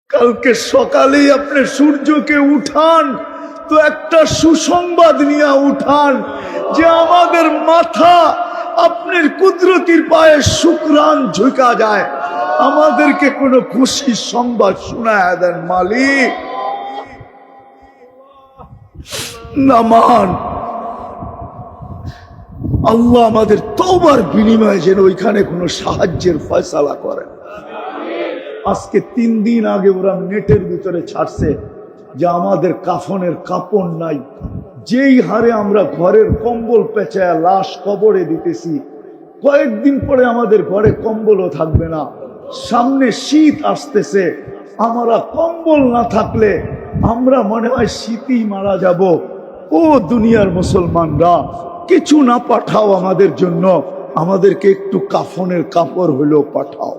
কালকে সকালেই আপনি সূর্যকে উঠান, তো একটা সুসংবাদ নিয়ে উঠান যে আমাদের মাথা আপনার কুদরতির পায়ে শুকরান ঝুঁকা যায়। আমাদেরকে কোনো খুশির সংবাদ শোনায় দেন মালিক। নামান আল্লাহ আমাদের তওবার বিনিময়ে যেন ওইখানে কোনো সাহায্যের ফয়সালা করেন। আজকে 3 দিন আগে ওরা নেটের ভিতরে ছাড়ছে যে আমাদের কাফনের কাপড় নাই। যেই হারে আমরা ঘরের কম্বল পেঁচায় লাশ কবরে দিতেছি, কয়েকদিন পরে আমাদের ঘরে কম্বলও থাকবে না। সামনে শীত আসতেছে, আমরা কম্বল না থাকলে আমরা মনে হয় শীতই মারা যাব। ও দুনিয়ার মুসলমানরা, কিছু না পাঠাও আমাদের জন্য, আমাদেরকে একটু কাফনের কাপড় হলেও পাঠাও।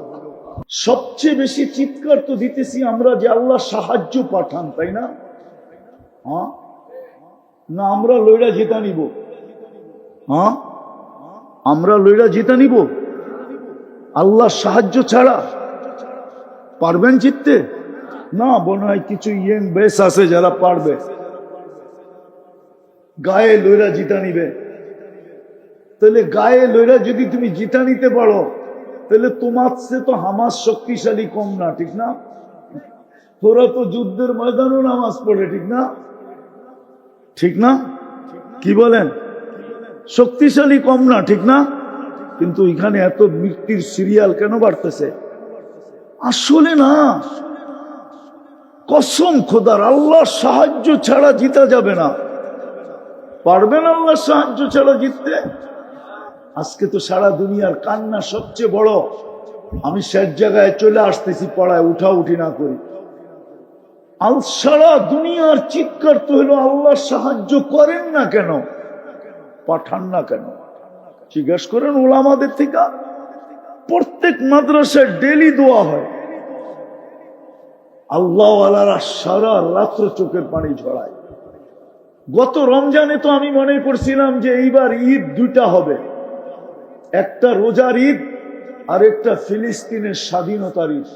সবচেয়ে বেশি চিৎকার তো দিতেছি আমরা যে আল্লাহ সাহায্য পাঠান, তাই না? হ্যাঁ না, আমরা লইরা জিতা নিব? হ্যাঁ, আমরা লইরা জিতা নিব আল্লাহ সাহায্য ছাড়া? পারবেন জিততে? না, মনে হয় কিছু ইয়ং বেশ আছে যারা পারবে, গায়ে লইরা জিতা নিবে। তাহলে গায়ে লইরা যদি তুমি জিতা নিতে পারো, তাহলে তোমার সে তো হামাস শক্তিশালী কম না, ঠিক না? তোরা তো যুদ্ধের ময়দানও নামাজ পড়ে, ঠিক না? ঠিক না? কি বলেন? শক্তিশালী কম না, ঠিক না? কিন্তু এখানে এত মৃত্যুর সিরিয়াল কেন বাড়তেছে? আসলে না, কসম খোদার, আল্লাহর সাহায্য ছাড়া জিতা যাবে না। পারবেন আল্লাহর সাহায্য ছাড়া জিততে? আজকে তো সারা দুনিয়ার কান্না সবচেয়ে বড়। আমি শেষ জায়গায় চলে আসতেছি পড়ায়, উঠা উঠি না করি। সারা দুনিয়ার চিৎকার তো হলো আল্লাহ সাহায্য করেন না কেন, পাঠান না কেন? জিজ্ঞেস করেন ওলামাদের থেকে। প্রত্যেক মাদ্রাসায় ডেলি দোয়া হয়, আল্লাহ ওয়ালারা সারা রাত্র চোখের পানি ঝরায়। গত রমজানে তো আমি মনে করছিলাম যে এইবার ঈদ দুইটা হবে, একটা রোজার ঈদ আর একটা ফিলিস্তিনের স্বাধীনতার ঈদ।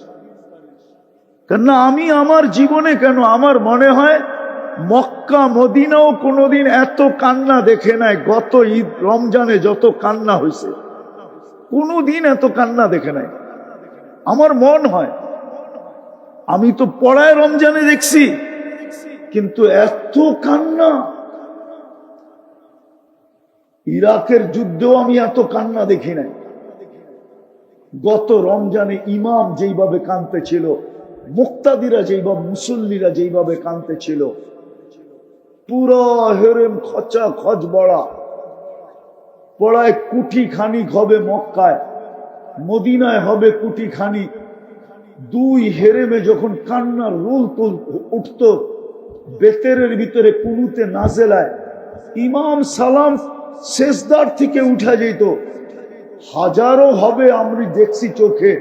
কেননা আমি আমার জীবনে কেন আমার মনে হয় মক্কা মদিনাও কোনোদিন এত কান্না দেখে নাই। গত ঈদ রমজানে যত কান্না হয়েছে, কোনোদিন এত কান্না দেখে নাই আমার মন হয়। আমি তো পড়ায় রমজানে দেখছি, কিন্তু এত কান্না ইরাকের যুদ্ধেও আমি এত কান্না দেখি নাই। গত রমজানে ইমাম যেইভাবে কাঁদতে ছিল, মুক্তাদিরা যেইভাবে, মুসল্লিরা যেইভাবে কাঁদতে ছিল, পুরো হেরেম খচা খচ বড়া পড়ায় কুটি খানিক হবে মক্কায়, মদিনায় হবে কুটি খানিক। দুই হেরেমে যখন কান্নার রোল উঠত, বেতেরের ভিতরে কুনুতে নাজেলায় ইমাম সালাম শেষদার থেকে উঠা যেত। হাজারো হবে আমি দেখছি চোখে,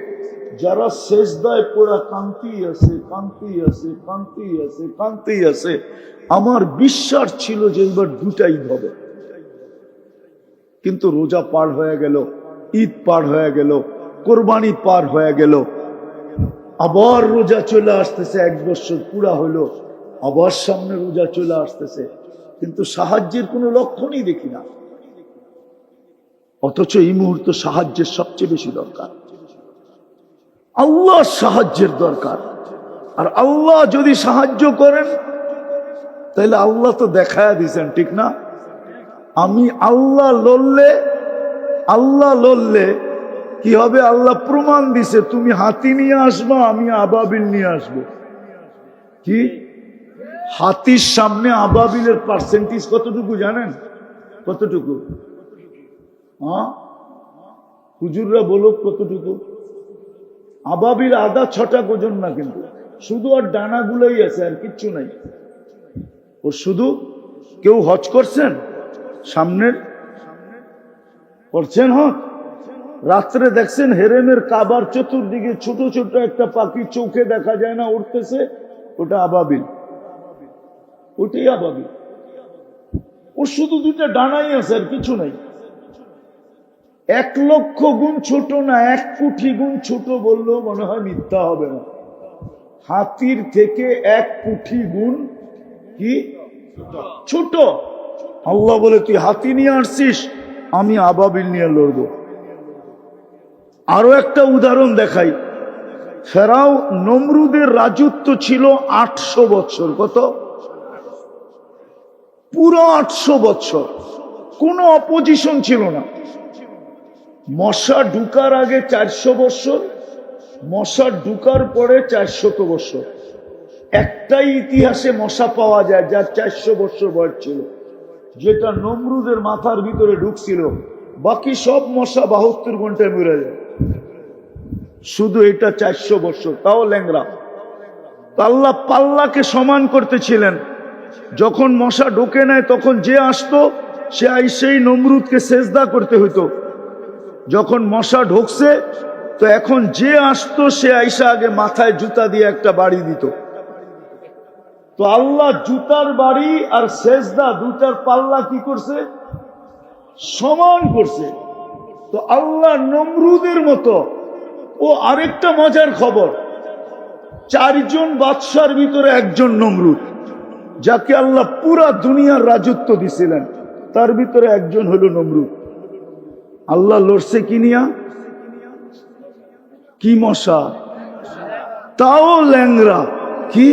যারা শেষদায় পুরা কান্তি আছে, কান্তি আছে, কান্তি আছে, কান্তি আছে। আমার বিশ্বাস ছিল যে এবার দুটাই হবে। কিন্তু রোজা পার হয়ে গেল, ঈদ পার হয়ে গেল, কোরবানি পার হয়ে গেল, আবার রোজা চলে আসতেছে। 1 বছর পুরা হলো, আবার সামনে রোজা চলে আসতেছে, কিন্তু সাহায্যের কোনো লক্ষণই দেখি না। অথচ এই মুহূর্তে সাহায্যের সবচেয়ে বেশি দরকার, আল্লাহর সাহায্যের দরকার। আর আল্লাহ যদি সাহায্য করেন, তাহলে আল্লাহ তো দেখায়া দিয়েছেন, ঠিক না? আমি আল্লাহ লড়লে কি হবে? আল্লাহ প্রমাণ দিছে, তুমি হাতি নিয়ে আসবা, আমি আবাবিল নিয়ে আসবো। কি হাতির সামনে আবাবিলের পার্সেন্টেজ কতটুকু জানেন? কতটুকু? হ্যাঁ, হুজুররা বলো কতটুকু? আবাবিল আদা 6টা ওজন না, কিন্তু শুধু আর ডানাগুলোই আছে, আর কিচ্ছু নাই। ও শুধু, কেউ হজ করছেন সামনের? করছেন হজ? রাত্রে দেখছেন হেরেমের কাবার চতুর্দিকে ছোট ছোট একটা পাখি চোখে দেখা যায় না উঠতেছে? ওটা আবাবিল, ওটাই আবাবিল। ও শুধু 2টা ডানাই আছে, আর কিছু নাই। 1 লক্ষ গুণ ছোট না, 1 কোটি গুণ ছোট বললেও মনে হয় মিথ্যা হবে না। হাতির থেকে 1 কোটি গুণ কি ছোট। আল্লাহ বলে তুই হাতি নিয়ে আসছিস, আমি আবাবিল নিয়ে লড়বো। আরো একটা উদাহরণ দেখাই। ফেরাও নমরুদের রাজত্ব ছিল 800 বছর। কত? পুরো 800 বছর কোনো অপোজিশন ছিল না। মশা ঢুকার আগে 400 বছর, মশা ঢুকার পরে 400 বছর। একটাই ইতিহাসে মশা পাওয়া যায় যার 400 বছর বয়স ছিল, যেটা নমরুদের মাথার ভিতরে ঢুকছিল। বাকি সব মশা 72 ঘন্টায় মরে যায়, শুধু এটা 400 বছর, তাও ল্যাংরা। আল্লাহ পাল্লাকে সমান করতেছিলেন। যখন মশা ঢোকে নেয় তখন যে আসতো সে আইসেই নমরুদকে সেজদা করতে হইতো। যখন মশা ঢুকছে তো এখন যে আসতো সে আইসা আগে মাথায় জুতা দিয়ে একটা বাড়ি দিত। তো আল্লাহ জুতার বাড়ি আর সেজদা দুটার পাল্লা কি করছে? সমান করছে। তো আল্লাহ নমরুদের মতো। ও আরেকটা মজার খবর, 4 জন বাদশার ভিতরে একজন নমরুদ, যাকে আল্লাহ পুরা দুনিয়ার রাজত্ব দিছিলেন, তার ভিতরে একজন হলো নমরুদ। আল্লাহ লড়ছে কি নিয়া? কি মশা, তাও ল্যাংরা। কি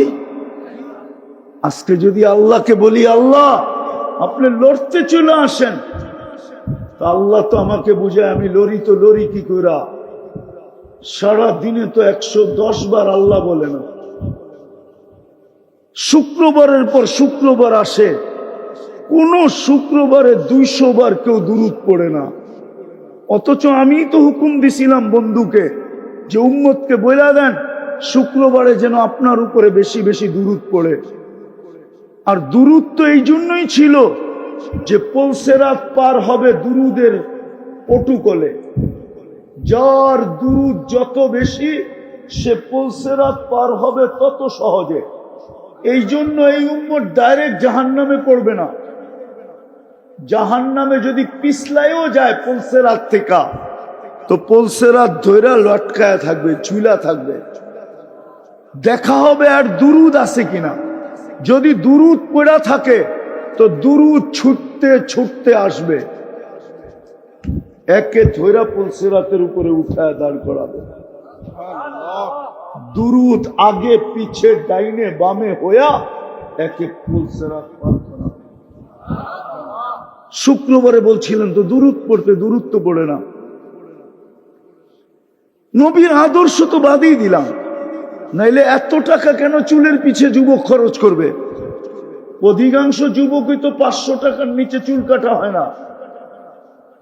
আজকে যদি আল্লাহকে বলি আল্লাহ আপনি লড়তে চলে আসেন, তা আল্লাহ তো আমাকে বুঝায় আমি লড়ি, তো লড়ি কি কইরা? সারা দিনে তো 110 বার আল্লাহ বলে না। শুক্রবারের পর শুক্রবার আসে, কোন শুক্রবারে 200 বার কেউ দুরূদ পড়ে না। অথচ আমি তো হুকুম দিছিলাম বন্ধুকে যে উম্মতকে বইলা দেন শুক্রবারে যেন আপনার উপরে বেশি বেশি দুরূদ পড়ে। আর দুরূদ তো এই জন্যই ছিল যে পলসেরাত পার হবে দুরুদের পটুকলে। যার দুরূদ যত বেশি সে পলসেরাত পার হবে তত সহজে। এই জন্য এই উম্মত ডাইরেক্ট জাহান্নামে পড়বে না। জাহান্নামে যদি পিছলায়ও যায় পলসেরাত থেকে, তো পলসেরাত ধইরা লটকায়া থাকবে, ঝুলা থাকবে। দেখা হবে আর দুরুদ আছে কিনা। যদি দুরুদ পড়া থাকে তো দুরুদ ছুটতে ছুটতে আসবে, একে ধইরা পলসেরাতের উপরে উঠায় দাঁড় করাবে। দুরুদ আগে পিছে ডাইনে বামে হইয়া একে পলসেরাত পার করাবে। শুক্রবারে বলছিলেন তো দুরুদ পড়তে, দুরুদ তো পড়ে না। নবীর আদর্শ তো বাদই দিলাম, নাইলে এত টাকা কেন চুলের পিছে যুবক খরচ করবে? অধিকাংশ যুবকই তো 500 টাকার নিচে চুল কাটা হয় না।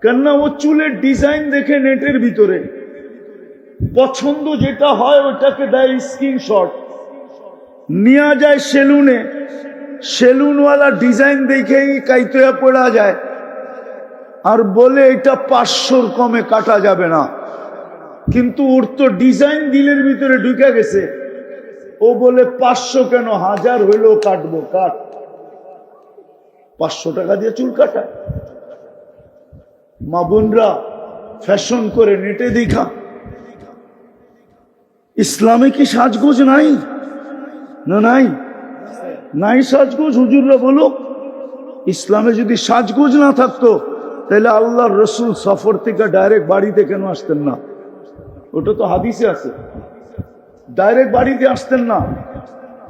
কেননা ও চুলের ডিজাইন দেখে নেটের ভিতরে পছন্দ যেটা হয় ওটাকে দেয় স্ক্রিনশট, নিয়ে যায় সেলুনে, সেলুনওয়ালা ডিজাইন দেখেই কাইতয়া পড়া যায় আর বলে এটা 500-র কমে কাটা যাবে না। কিন্তু ওর তো ডিজাইন দিলের ভিতরে ঢুকে গেছে, ও বলে 500 কেন, 1000 হইলেও কাটবো। কাট, 500 টাকা দিয়ে চুল কাটা। মা বোনরা ফ্যাশন করে নেটে দেখা। ইসলামে কি সাজগোজ নাই? না নাই? নাই সাজগোজ? হুজুররা বলো, ইসলামে যদি সাজগোজ না থাকতো তাহলে আল্লাহর রসুল সফর থেকে ডাইরেক্ট বাড়িতে কেন আসতেন না? ওটা তো হাদিসে আছে, ডাইরেক্ট বাড়িতে আসতেন না।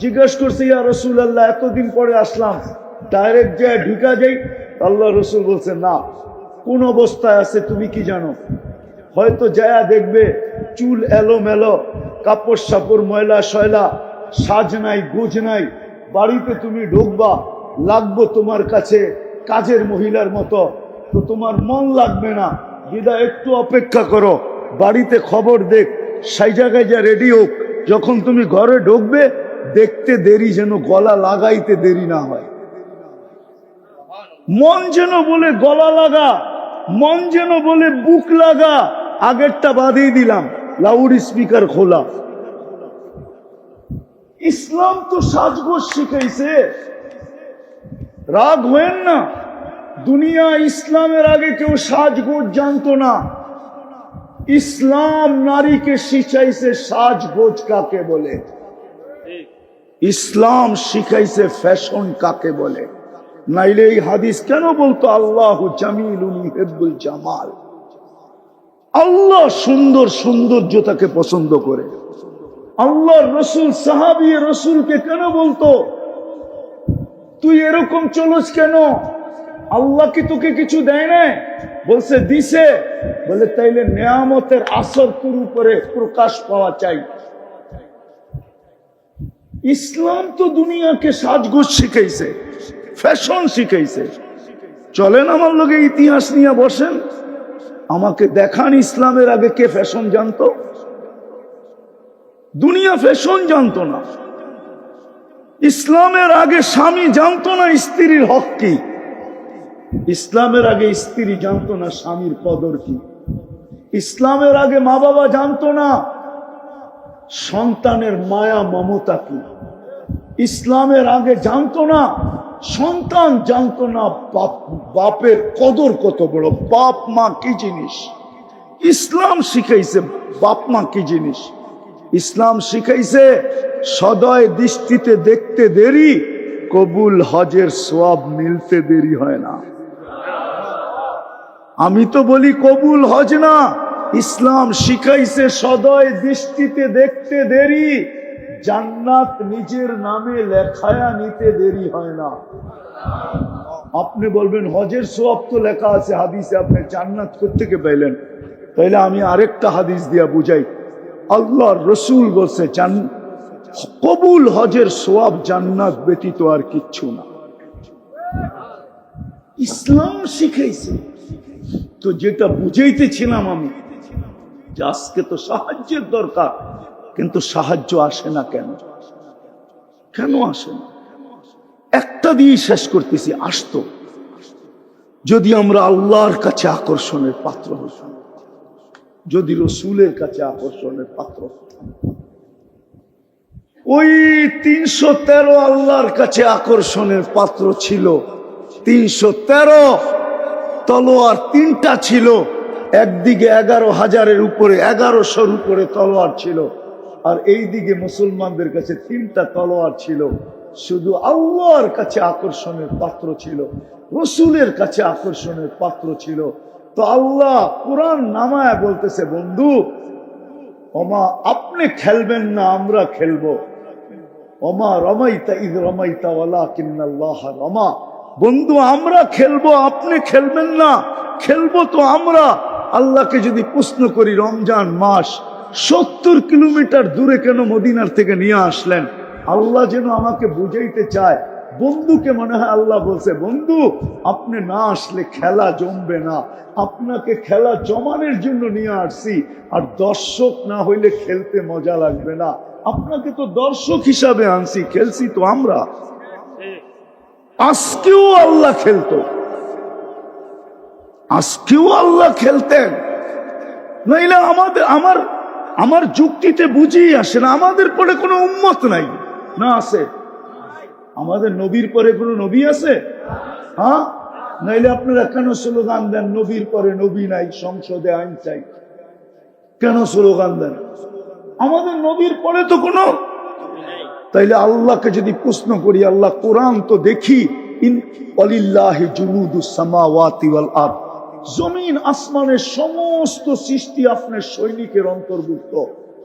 জিজ্ঞেস করছে ইয়া রাসূলুল্লাহ এতদিন পরে আসলাম, ডাইরেক্ট যে ঢুকা যাই? আল্লাহ রসুল বলছে না, কোন অবস্থায় আছে তুমি কি জানো? হয়তো যায়া দেখবে চুল এলোমেলো, কাপড় সাপড় ময়লা শয়লা, সাজ নাই গোজ নাই। বাড়িতে তুমি ঢুকবা, লাগবো তোমার কাছে কাজের মহিলার মতো, তো তোমার মন লাগবে না। বিদায় একটু অপেক্ষা করো, বাড়িতে খবর দেখ, সেই জায়গায় যা রেডি হোক। যখন তুমি ঘরে ঢুকবে দেখতে দেরি যেন গলা লাগাইতে দেরি না হয়। মন যেন বলে গলা লাগা, মন যেন বলে বুক লাগা। আগেরটা বাদিয়ে দিলাম, লাউড স্পিকার খোলা। ইসলাম তো সাজগোজ শিখাইছে। রাগ হয়েন না, দুনিয়া ইসলামের আগে কেউ সাজগোজ জানতো না। ইসলাম নারীকে শিখাইছে সাজগোজ কাকে বলে। ইসলাম শিখাইছে ফ্যাশন কাকে বলে, নাইলে এই হাদিস কেন বলতো আল্লাহু জামিলুন ইউহিব্বুল জামাল? আল্লাহ সুন্দর সৌন্দর্যতাকে পছন্দ করে। আল্লাহর রসুল সাহাবী রসুলকে কেন বলতো তুই এরকম চলস কেন? আল্লাহ কি তোকে কিছু দেয় না? বলছে দিছে। বলে তাইলে নেয়ামতের আসর তোর উপরে প্রকাশ পাওয়া চাই। ইসলাম তো দুনিয়াকে সাজগোজ শিখাইছে, ফ্যাশন শিখাইছে। চলেন আমার লগে ইতিহাস নিয়ে বসেন, আমাকে দেখান ইসলামের আগে কে ফ্যাশন জানতো? দুনিয়া ফ্যাশন জানতো না। ইসলামের আগে স্বামী জানতো না স্ত্রীর হক কি। ইসলামের আগে স্ত্রী জানতো না স্বামীর কদর কি। ইসলামের আগে মা বাবা জানতো না সন্তানের মায়া মমতা কি। ইসলামের আগে জানতো না সন্তান, জানতো না বাপের কদর কত বড়, বাপ মা কি জিনিস। ইসলাম শিখাইছে বাপ মা কি জিনিস। ইসলাম শিখাইছে সদয় দৃষ্টিতে দেখতে দেরি, কবুল হজের সওয়াব মিলতে দেরি হয় না। আমি তো বলি কবুল হজ না, ইসলাম শিখাইছে সদয় দৃষ্টিতে দেখতে দেরি, জান্নাত নিজের নামে লেখায়া নিতে দেরি হয় না। আপনি বলবেন হজের সওয়াব তো লেখা আছে হাদিসে, আপনি জান্নাত কোত্থেকে পাইলেন? তাইলে আমি আরেকটা হাদিস দিয়া বুঝাই। আল্লাহর রসুল বলছে কবুল হজের সওয়াব জান্নাত ব্যতীত আর কিচ্ছু না। ইসলাম শিখাইছে। তো যেটা বুঝাইতেছিলাম আমি, যে আজকে তো সাহায্যের দরকার, কিন্তু সাহায্য আসে না কেন? কেন আসে না? একটা দিয়ে শেষ করতেছি। আসতো যদি আমরা আল্লাহর কাছে আকর্ষণের পাত্র হতাম, যদি রসুলের কাছে আকর্ষণের পাত্র হতাম। ওই 313 আল্লাহর কাছে আকর্ষণের পাত্র ছিল। 313 তলোয়ার, 3টা ছিল। একদিকে 11,000-এর উপরে, 1100-র উপরে তলোয়ার ছিল, আর এই দিকে মুসলমানদের কাছে 3টা তলোয়ার ছিল। শুধু আল্লাহর কাছে আকর্ষণের পাত্র ছিল, রসুলের কাছে আকর্ষণের পাত্র ছিল। তো আল্লাহ কোরআন নামায় বলতেছে, বন্ধু ওমা আপনি খেলবেন না, আমরা খেলবো। ওমা রমাইতা ইদ রমাইতা ওয়ালাকিন্নাল্লাহ রমা। বন্ধু আমরা খেলবো, আপনি খেলবেন না, খেলবো তো আমরা। আল্লাহকে যদি প্রশ্ন করি, রমজান মাস 70 কিলোমিটার দূরে কেন মদিনার থেকে নিয়ে আসলেন? আল্লাহ যেন আমাকে বুঝাইতে চায়। বন্ধুকে মনে হয় আল্লাহ বলছে, বন্ধু আপনি না আসলে খেলা জমবে না, আপনাকে খেলা জমানোর জন্য নিয়ে আসছি। আর দর্শক না হইলে খেলতে মজা লাগবে না, আপনাকে তো দর্শক হিসাবে আনছি, খেলছি তো আমরা। আজকেও আল্লাহ খেলতো, আজকেও আল্লাহ খেলতেন। নইলে আমার যুক্তিতে বুঝেই আসে না। আমাদের পরে কোনো উম্মত নাই না? আছে? আমাদের নবীর পরে কোনো নবী আছে? হ্যাঁ, নাইলে আপনারা কেন স্লোগান দেন নবীর পরে নবী নাই, সংসদে আইন চাই? কেন স্লোগান দেন? আমাদের নবীর পরে তো কোনো। তাইলে আল্লাহকে যদি প্রশ্ন করি, আল্লাহ কোরআন তো দেখি, ওয়ালিল্লাহি জুনুদুস সামাওয়াতি ওয়াল আরদ, জমিন আসমানের সমস্ত সৃষ্টি আপনার সৈনিকের অন্তর্ভুক্ত।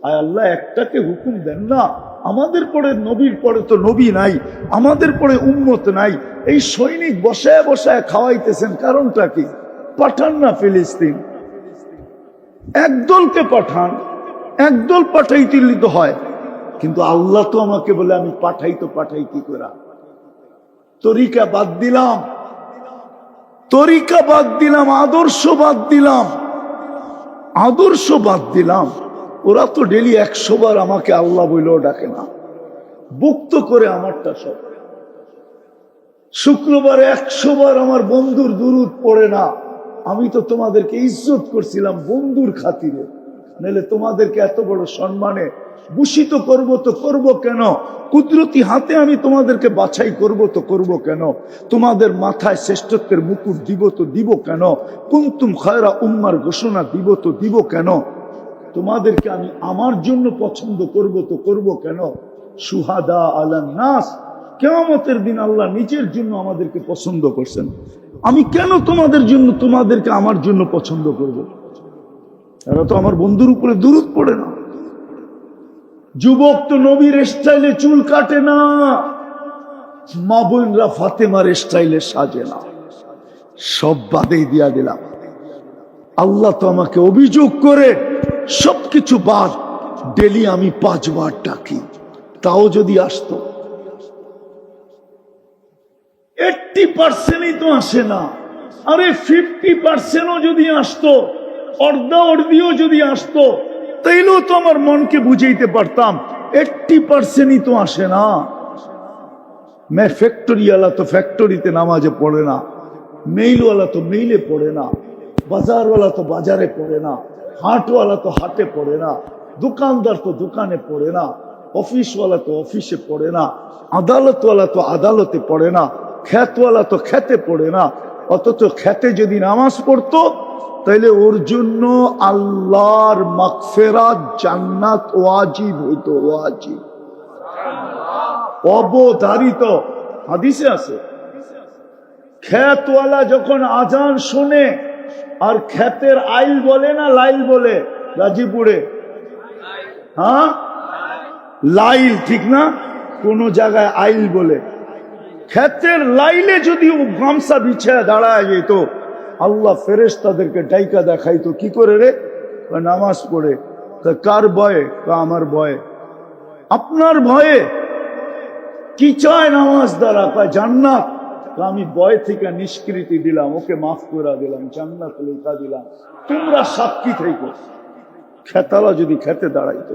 আর আল্লাহ একটাকে হুকুম দেন না, আমাদের পরে নবীর পরে তো নবী নাই, আমাদের পরে উম্মত নাই, এই সৈনিক বসায় বসায় খাওয়াইতেছেন, কারণটা কি? পাঠান না ফিলিস্তিন, একদলকে পাঠান, একদল পাঠাইতে তো হয়। কিন্তু আল্লাহ তো আমাকে বলে আমি পাঠাই, তো পাঠাই কি করে? তরিকা বাদ দিলাম, তরিকা বাদ দিলাম, আদর্শ বাদ দিলাম, আদর্শ বাদ দিলাম। ওরা তো ডেলি 100 বার আমাকে আল্লাহ বইলেও ডাকে না, বুক্ত করে আমারটা সব। শুক্রবারে 100 বার আমার বন্ধুর দুরূদ পড়ে না। আমি তো তোমাদেরকে ইজ্জত করছিলাম বন্ধুর খাতিরে, নাহলে তোমাদেরকে এত বড় সম্মানে ভূষিত করব তো করব কেন? কুদরতি হাতে আমি তোমাদেরকে বাছাই করব তো করব কেন? তোমাদের মাথায় শ্রেষ্ঠত্বের মুকুট দিব তো দিব কেন? কুনতুম খায়রা উম্মার ঘোষণা দিব তো দিব কেন? তোমাদেরকে আমি আমার জন্য পছন্দ করব তো করব কেন? শুহাদা আলান নাস। কিয়ামতের দিন আল্লাহ নিজের জন্য আমাদেরকে পছন্দ করছেন। আমি কেন তোমাদের জন্য, তোমাদেরকে আমার জন্য পছন্দ করব? এরা তো আমার বন্ধুর উপরে দুরূদ পড়ে না। যুবক তো নবীর স্টাইলে চুল কাটে না, মা বোনরা ফাতেমার স্টাইলে সাজে না। সব বাদেই দিয়া দিলাম। আল্লাহ তো আমাকে অভিযোগ করে সবকিছু বাদ, ডেলি আমি 5 বার ডাকি, তাও যদি আসতো 80%ই তো আসে না। আরে 50%ও যদি আসতো, অর্ধাঅর্ধিও যদি আসতো, তাইলেও তো আমার মনকে বুঝাইতে পারতাম। 80%ই তো আসে না। ফ্যাক্টরিওয়ালা তো ফ্যাক্টরিতে নামাজে পড়ে না, মেইলওয়ালা তো মেইলে পড়ে না, বাজারওয়ালা তো বাজারে পড়ে না, হাটওয়ালা তো হাটে পড়ে না, দোকানদার তো দোকানে পড়ে না, অফিসওয়ালা তো অফিসে পড়ে না, আদালতওয়ালা তো আদালতে পড়ে না, খ্যাতওয়ালা তো খেতে পড়ে না। অথচ খেতে যদি নামাজ পড়তো, তাইলে ওর জন্য আল্লাহর মাগফিরাত, জান্নাত ওয়াজিব হইতো, ওয়াজিব, অবধারিত। হাদিসে আছে, খেতওয়ালা যখন আজান শুনে, আর খেতের আইল বলে না লাইল বলে গাজীপুরে, হ্যাঁ লাইল ঠিক না, কোন জায়গায় আইল বলে। খেতের লাইলে যদি ও গামছা বিছায় দাঁড়ায় যেত, আল্লাহ ফেরেশতাদেরকে ডাইকা দেখাইতো, কি করে রে? নামাজ পড়ে। কার ভয়ে? আমার ভয়ে। আপনার ভয়ে? কি চায় নামাজ দ্বারা? জান্নাত। আমি ভয় থেকে নিষ্কৃতি দিলাম, ওকে মাফ করে দিলাম, জান্নাত লেখা দিলাম, তোমরা সাক্ষী থেকো। খেতালা যদি খেতে দাঁড়াইতো,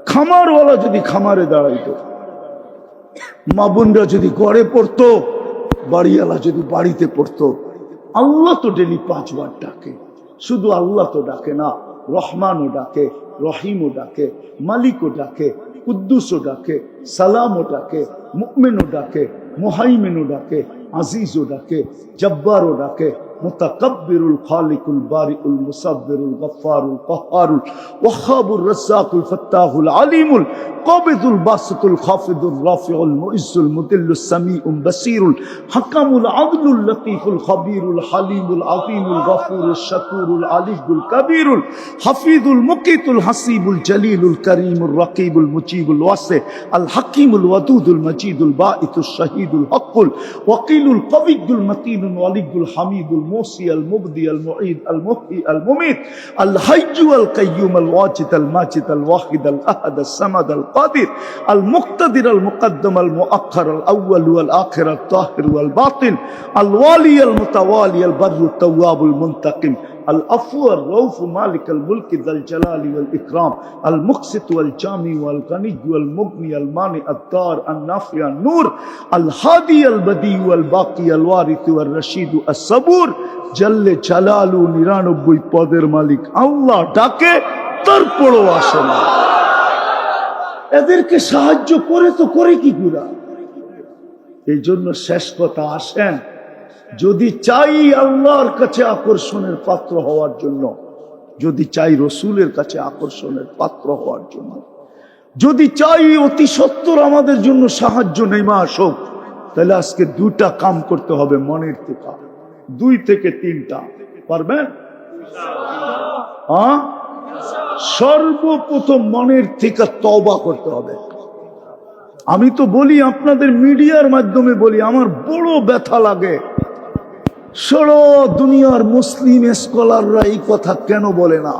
খামারওয়ালা যদি খামারে দাঁড়াইতো, মা বোনরা যদি গড়ে পড়তো, বাড়িওয়ালা যদি বাড়িতে পড়তো। আল্লাহ তো ডেলি 5 বার ডাকে। শুধু আল্লাহ তো ডাকে না, রহমানও ডাকে, রহিমও ডাকে, মালিকও ডাকে, কুদ্দুসও ডাকে, সালামও ডাকে, মুমিনও ডাকে, মুহাইমিনও ডাকে, আজিজও ডাকে, জব্বারও ডাকে, মুতাকাব্বিরুল খালিকুল বারিউল মুসাব্বিরুল গফফারুল কাহ্হারুল ওয়াহ্হাবুর রাজ্জাকুল ফাত্তাহুল আলিমুল কাবিদুল বাসিতুল খাফিদুর রাফিউল মুইজ্জুল মুদিল্লুস সামিউল বাসীরুল হাকামুল আদলুল লতীফুল খাবীরুল হালিমুল আযীমুল গফুরুশ শাকুরুল আলিয়ুল কবীরুল হাফিজুল মুকিতুল হাসিবুল জলিলুল করিমুর রাকিবুল মুজিবুল ওয়াসি আল হাকিমুল ওয়াদুদুল মজিদুল বাঈতুশ শাহীদুল হকুল ওয়াকিলুল কবিয়ুল মতিনুল ওয়ালিয়ুল হামিদুল موسي المبدي المعيد المحيي المميت الحي والقيوم الواجد الماجد الواحد الأحد الصمد القادر المقتدر المقدم المؤخر الأول والآخر الطاهر والباطن الوالي المتوالي البر التواب المنتقم العفو الرؤوف مالك الملك ذا الجلال والإكرام المقسط والجامع والغني والمغني المانع الدار النافع النور الهادي البديع والباقي الوارث والرشيد الصبور جل جلاله 99 পদের মালিক আল্লাহ ডাকে, তারপরও আসে না। এদেরকে সাহায্য করে তো করে কি গুলা? এই জন্য শেষ কথা, আসেন যদি চাই আল্লাহর কাছে আকর্ষণের পাত্র হওয়ার জন্য, যদি চাই রসুলের কাছে আকর্ষণের পাত্র হওয়ার জন্য, যদি চাই অতি সত্বর আমাদের জন্য সাহায্য নেমে আসুক, তাহলে আজকে 2টা কাম করতে হবে মনের থেকে, 2 থেকে 3টা। পারবেন? সর্বপ্রথম মনের থেকে তওবা করতে হবে। আমি তো বলি, আপনাদের মিডিয়ার মাধ্যমে বলি, আমার বড় ব্যথা লাগে, সারা দুনিয়ার মুসলিম স্কলাররা এই কথা কেন বলে না?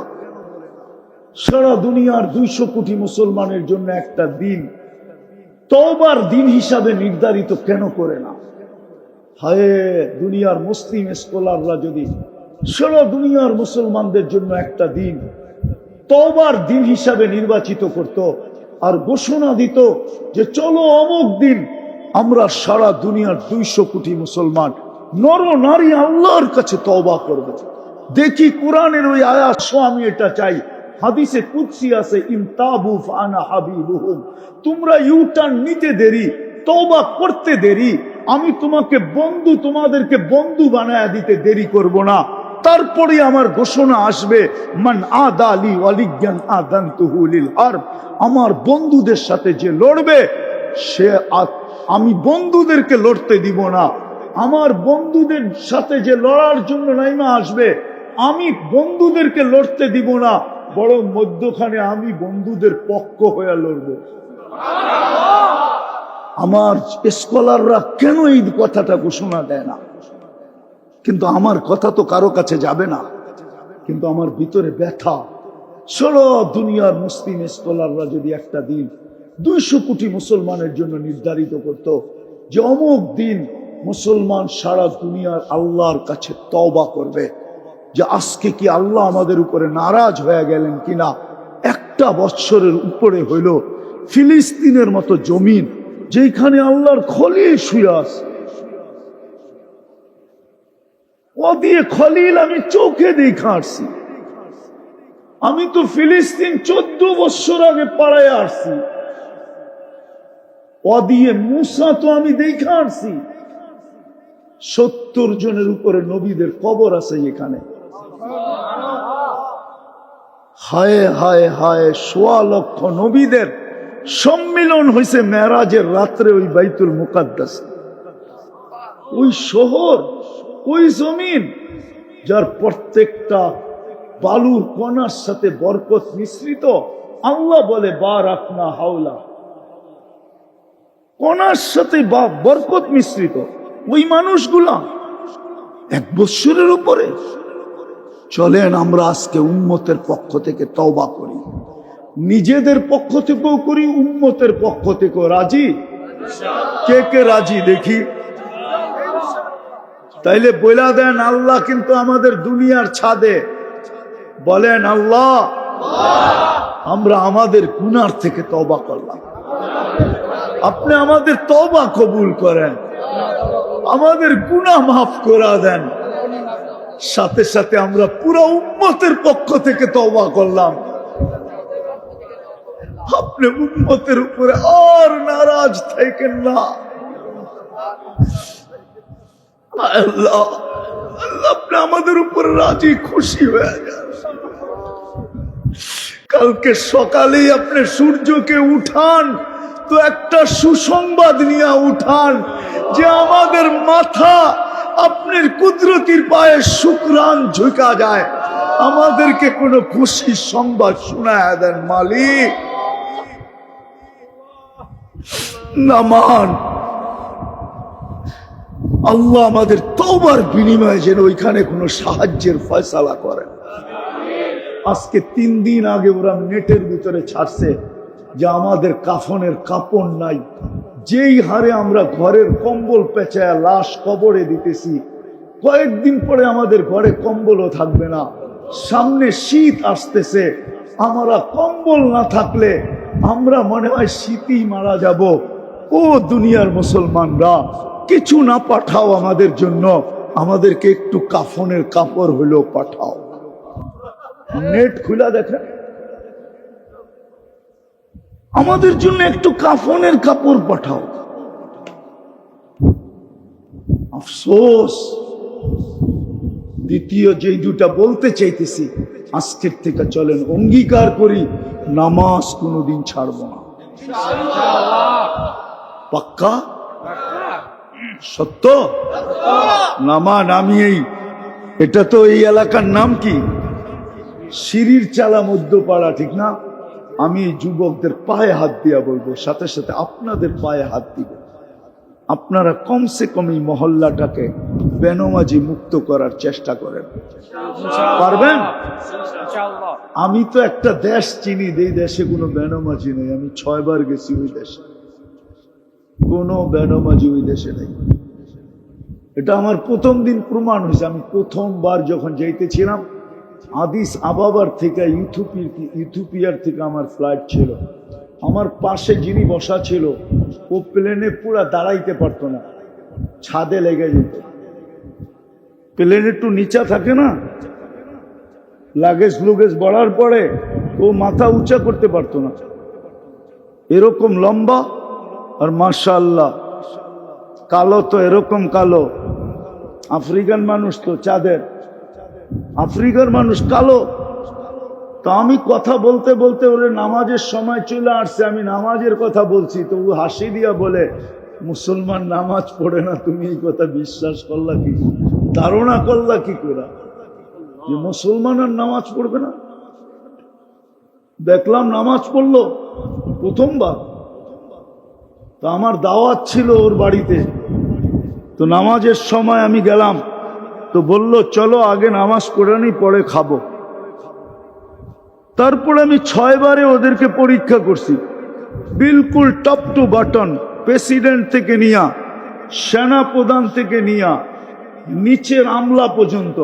সারা দুনিয়ার 200 কোটি মুসলমানের জন্য একটা দিন, তওবার দিন হিসাবে নির্ধারিত কেন করে না? হায়, দুনিয়ার মুসলিম স্কলাররা যদি সারা দুনিয়ার মুসলমানদের জন্য একটা দিন তওবার দিন হিসাবে নির্বাচিত করত, আর ঘোষণা দিত যে চলো অমুক দিন আমরা সারা দুনিয়ার 200 কোটি মুসলমান নর নারী আল্লাহর কাছে তওবা করব। দেখি কোরআনের ওই আয়াত, আমি এটা চাই। হাদিসে কুদসি আছে, ইনতাবু ফানা হাবিবুহুম, তোমরা ইউটার্ন নিতে দেরি, তওবা করতে দেরি, আমি তোমাকে বন্ধু, তোমাদেরকে বন্ধু বানায় দিতে দেরি করব না। তারপরে আমার ঘোষণা আসবে, মান আদালি ওয়ালিয়ান আযানতুহু লিল হারব, আমার বন্ধুদের সাথে যে লড়বে সে আমি বন্ধুদেরকে লড়তে দিব না। আমার বন্ধুদের সাথে যে লড়ার জন্য নাইমা আসবে আমি বন্ধুদেরকে লড়তে দিব না, বরং মধ্যখানে আমি বন্ধুদের পক্ষ হয়ে লড়ব। আমার স্কলাররা কেন এই কথাটা ঘোষণা দেয় না? কিন্তু আমার কথা তো কারো কাছে যাবে না, কিন্তু আমার ভিতরে ব্যথা। ষোলো দুনিয়ার মুসলিম স্কলাররা যদি একটা দিন 200 কোটি মুসলমানের জন্য নির্ধারিত করত যে অমুক দিন মুসলমান সারা দুনিয়ার আল্লাহর কাছে তওবা করবে, যে আজকে কি আল্লাহ আমাদের উপরে নারাজ হয়ে গেলেন কিনা, একটা বৎসরের উপরে হইল ফিলিস্তিনের মতো জমিন যেখানে আল্লাহর খলিল শুয়ে আছে, ও দিয়ে খলিল আমি চোখে দেখা আসছি। আমি তো ফিলিস্তিন 14 বছর আগে পাড়ায় আসছি, ও দিয়ে মুসা তো আমি দেখা আসছি। 70 জনের উপরে নবীদের কবর আছে এখানে। হায় হায় হায়, 1.25 লক্ষ নবীদের সম্মিলন হয়েছে মেরাজের রাত্রে ওই বাইতুল মুকাদ্দাস, ওই শহর, ওই জমিন যার প্রত্যেকটা বালুর কণার সাথে বরকত মিশ্রিত। আল্লাহ বলে বারাকনা হাওলা, কণার সাথে বরকত মিশ্রিত। ওই মানুষগুলা 1 বৎসরের উপরে। চলেন আমরা আজকে উম্মতের পক্ষ থেকে তওবা করি, নিজেদের পক্ষ থেকেও করি, উম্মতের পক্ষ থেকেও। রাজি? কে কে রাজি দেখি? তাইলে বইলা দেন আল্লাহ কিন্তু আমাদের দুনিয়ার ছাদে। বলেন আল্লাহ, আমরা আমাদের গুনার থেকে তওবা করলাম, আপনি আমাদের তওবা কবুল করেন, আমাদের গুনাহ মাফ করে দেন। সাথে সাথে আমরা পুরো উম্মতের পক্ষ থেকে তওবা করলাম, আপনি উম্মতের উপরে আর নারাজ থাকেন না। আল্লাহ আল্লাহ আপনি আমাদের উপর রাজি খুশি হয়ে যান। কালকে সকালেই আপনি সূর্যকে উঠান তো একটা সুসংবাদ নিয়ে উঠান যে আমাদের মাথা আপনার কুদরতির পায়ে শুকরান ঝুঁকা যায়। আমাদেরকে কোনো খুশির সংবাদ শোনায় দেন মালিক। নামান আল্লাহ আমাদের তওবার বিনিময়ে যেন ওইখানে কোনো সাহায্যের ফয়সালা করেন। আজকে 3 দিন আগে ওরা নেটের ভিতরে ছাড়ছে যে আমাদের কাফনের কাপড় নাই, যেই হারে আমরা ঘরের কম্বল পেঁচায় লাশ কবরে দিতেছি, কয়েকদিন পরে আমাদের ঘরে কম্বলও থাকবে না। সামনে শীত আসতেছে, আমরা কম্বল না থাকলে আমরা মনে হয় শীতেই মারা যাব। ও দুনিয়ার মুসলমানরা, কিছু না পাঠাও আমাদের জন্য, আমাদেরকে একটু কাফনের কাপড় হলেও পাঠাও। নেট খুলা দেখেন, আমাদের জন্য একটু কাফনের কাপড় পাঠাও। আফসোস। দ্বিতীয় যেই দুটা বলতে চাইতেছি, আজকের থেকে চলেন অঙ্গীকার করি নামাজ কোনোদিন ছাড়ব না। পাক্কা? সত্য? নামান আমি এটা তো এই এলাকার নাম কি, সিঁড়ির চালা মধ্যপাড়া, ঠিক না? আমি যুবকদের পায়ে হাত দিয়া বলবো, সাথে সাথে আপনাদের পায়ে হাত দিব। আপনারা কমসে কম এই মহল্লাটাকে বেনমাজি মুক্ত করার চেষ্টা করেন। পারবেন? আমি তো একটা দেশ চিনি, এই দেশে কোনো বেনমাজি নেই। আমি 6 বার গেছি ওই দেশে, কোনো বেনমাজি ওই দেশে নেই। এটা আমার প্রথম দিন প্রমাণ হয়েছে। আমি প্রথমবার যখন যাইতেছিলাম আদিস আবাবার থেকে ইথিওপিয়ার থেকে আমার ফ্লাইট ছিল, আমার পাশে যিনি বসা ছিল ও প্লেনে পুরা দাঁড়াইতে পারতো না, ছাদে লেগে যেত। প্লেন একটু নিচা থাকে না, লাগেজ লুগেজ বড়ার পরে ও মাথা উঁচা করতে পারতো না, এরকম লম্বা। আর মাশাআল্লাহ কালো তো এরকম কালো, আফ্রিকান মানুষ তো চাঁদের, আফ্রিকার মানুষ কালো। তা আমি কথা বলতে বলতে ওরে নামাজের সময় চলে আসছে, আমি নামাজের কথা বলছি, তো ও হাসি দিয়া বলে, মুসলমান নামাজ পড়ে না, তুমি এই কথা বিশ্বাস করলা কি, ধারণা করলা কি করে যে মুসলমান আর নামাজ পড়বে না? দেখলাম নামাজ পড়লো প্রথমবার। তো আমার দাওয়াত ছিল ওর বাড়িতে, তো নামাজের সময় আমি গেলাম, তো বলল চলো আগে নামাজ পড়ে নি, পরে খাবো। তারপরে আমি 6 বারে ওদেরকে পরীক্ষা করছি, বিলকুল টপ টু বাটন, প্রেসিডেন্ট থেকে নিয়া, সেনা প্রধান থেকে নিয়া, নিচের আমলা পর্যন্ত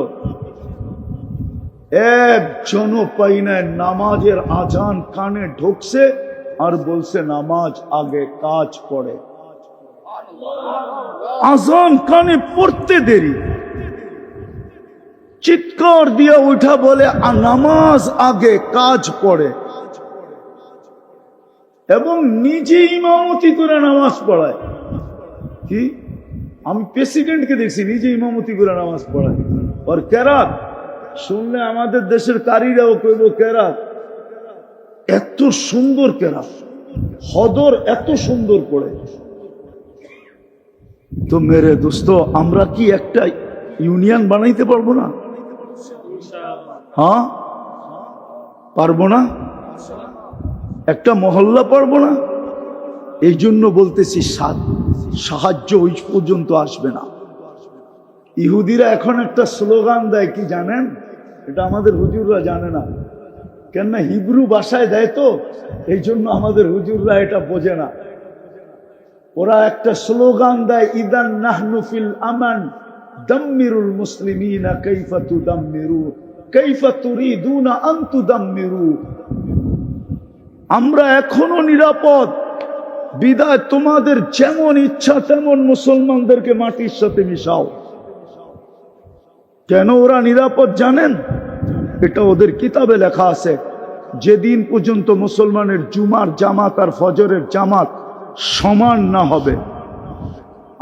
একজনও পাই নাই নামাজের আজান কানে ঢুকছে আর বলছে নামাজ আগে কাজ পড়ে। আজান কানে পড়তে দেরি, চিৎকার দিয়া উঠা বলে নামাজ আগে কাজ পড়ে, এবং নিজে ইমামতি করে নামাজ পড়ায়। কি আমি প্রেসিডেন্টকে দেখছি নিজে ইমামতি করে নামাজ পড়ায়। আর কেরাত শুনলে আমাদের দেশের কারীরাও কইব কেরাত, এত সুন্দর কেরাত, হদর এত সুন্দর পড়ে। তো মেরে দোস্ত, আমরা কি একটা ইউনিয়ন বানাইতে পারবো না? হ্যাঁ পারবো না? একটা মহল্লা পারবো না? এই জন্য বলতেছি সাহায্য ওই পর্যন্ত আসবে না। ইহুদিরা এখন একটা স্লোগান দেয়, কি জানেন? এটা আমাদের হুজুররা জানে না, কেননা হিব্রু ভাষায় দেয়, তো এই জন্য আমাদের হুজুররা এটা বোঝে না। ওরা একটা স্লোগান দেয়, ইদান নাহনু ফিল আমান দাম্মিরুল মুসলিমিনা কাইফা তুদাম্মিরু কাইফা তুরিদুনা আন তুদাম্মিরু। আমরা এখনো নিরাপদ, বিদায় তোমাদের যেমন ইচ্ছা তেমন মুসলমানদেরকে মাটির সাথে মিশাও। কেন ওরা নিরাপদ জানেন? এটা ওদের কিতাবে লেখা আছে, যেদিন পর্যন্ত মুসলমানের জুমার জামাত আর ফজরের জামাত সমান না হবে।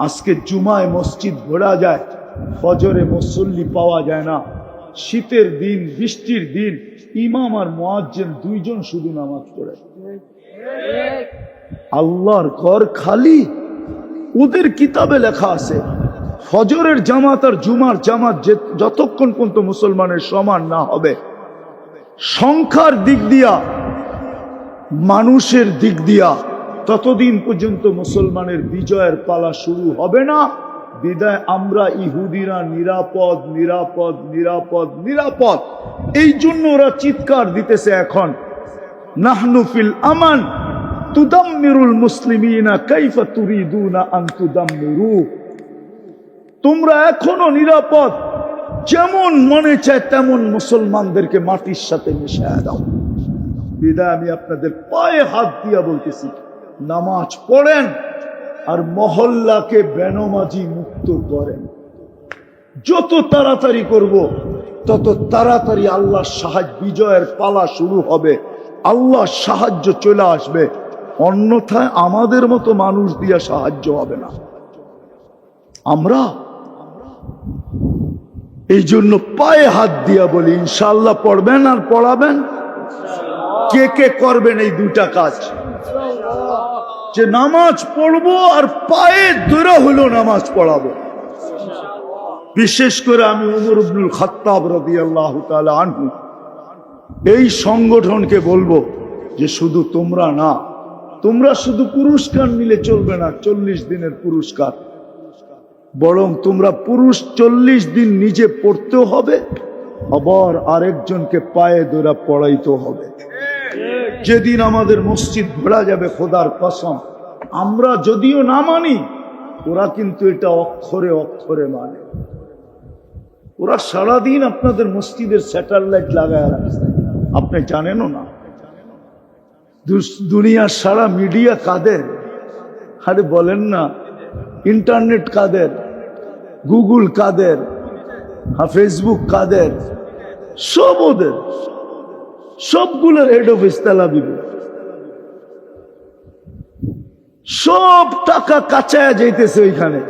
আজকে জুমায় মসজিদ ভরা যায়, ফজরে মুসল্লি পাওয়া যায় না। শীতের দিন, বৃষ্টির দিন ইমাম আর মুয়াজ্জিন দুইজন শুধু নামাজ পড়ে। আল্লাহর ঘর খালি। ওদের কিতাবে লেখা আছে, ফজরের জামাত আর জুমার জামাত যতক্ষণ পর্যন্ত মুসলমানের সমান না হবে, সংখ্যার দিক দিয়া, মানুষের দিক দিয়া, ততদিন পর্যন্ত মুসলমানের বিজয়ের পালা শুরু হবে না। বিদায় আমরা ইহুদিরা নিরাপদ নিরাপদ নিরাপদ নিরাপদ। এই জন্য ওরা চিৎকার দিতেছে এখন, নাহনু ফিল আমান তুদাম্মিরুল মুসলিমিনা কাইফা তুরিদুনা আন তুদাম্মিরু। তোমরা এখনো নিরাপদ, যেমন মনে চায় তেমন মুসলমানদেরকে মাটির সাথে মিশিয়ে দাও। বিদায় আমি আপনাদের পায়ে হাত দিয়া বলতেছি, নামাজ পড়েন আর মহল্লাকে বেনমাজি মুক্ত করেন। যত তাড়াতাড়ি করব তত তাড়াতাড়ি আল্লাহর সাহায্য, বিজয়ের পালা শুরু হবে, আল্লাহর সাহায্য চলে আসবে। অন্যথায় আমাদের মতো মানুষ দিয়া সাহায্য হবে না। আমরা এই জন্য পায়ে হাত দিয়া বলি, ইনশাআল্লাহ পড়বেন আর পড়াবেন। কে কে করবেন এই দুটা কাজ? যে নামাজ পড়বো আর পায়ে ধরে হলো নামাজ পড়াবো। বিশেষ করে আমি উমর ইবনুল খাত্তাব রাদিয়াল্লাহু তাআলা আনহু এই সংগঠনকে বলবো যে শুধু তোমরা না, তোমরা শুধু পুরস্কার নিলে চলবে না, 40 দিনের পুরস্কার, বরং তোমরা পুরুষ 40 দিন নিজে পড়তেও হবে, আবার আরেকজনকে পায়ে ধরে পড়াইতেও হবে। যেদিন আমাদের মসজিদ ভরা যাবে, খোদার কসম, আমরা যদিও না মানি, ওরা কিন্তু এটা অক্ষরে অক্ষরে মানে। ওরা সারাদিন আপনাদের মসজিদের স্যাটেলাইট লাগায় রাখছে, আপনি জানেনও না। দুনিয়ার সারা মিডিয়া কাদের? আরে বলেন না, ইন্টারনেট কাদের? গুগল কাদের? ফেসবুক কাদের? সব ওদের, সবগুলোর হেড অফিস তেল আবিবে। সব টাকা কাঁচায় যাইতেছে ওইখানে,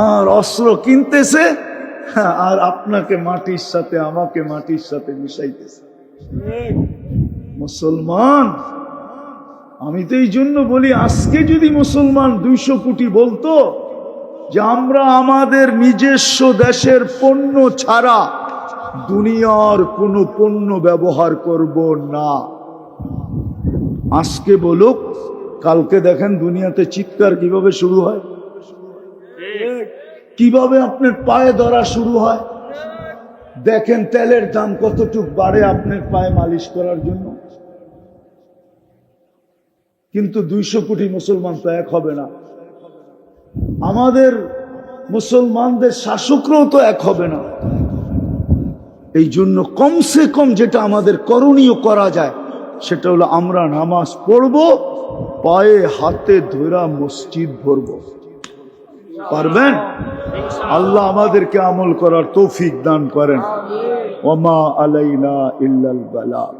আর অস্ত্র কিনতেছে, আর আপনাকে মাটির সাথে আমাকে মাটির সাথে মিশাইতেছে। মুসলমান, আমি তো এই জন্য বলি, আজকে যদি মুসলমান 200 কোটি বলতো যে আমরা আমাদের নিজস্ব দেশের পণ্য ছাড়া দুনিয়ার কোনো পণ্য ব্যবহার করব না, আজকে বলুক, কালকে দেখেন দুনিয়াতে চিৎকার কিভাবে শুরু হয়, কিভাবে আপনার পায়ে ধরা শুরু হয়। দেখেন তেলের দাম কতটুক বাড়ে আপনার পায়ে মালিশ করার জন্য। কিন্তু 200 কোটি মুসলমান তো এক হবে না, আমাদের মুসলমানদের শাসকরাও তো এক হবে না। এই জন্য কমসে কম যেটা আমাদের করণীয় করা যায় সেটা হলো আমরা নামাজ পড়ব, পায়ে হাতে ধরা মসজিদ ভরব। পারবেন? আল্লাহ আমাদেরকে আমল করার তৌফিক দান করেন। ওমা আলাইনা ইল্লাল বালাগ।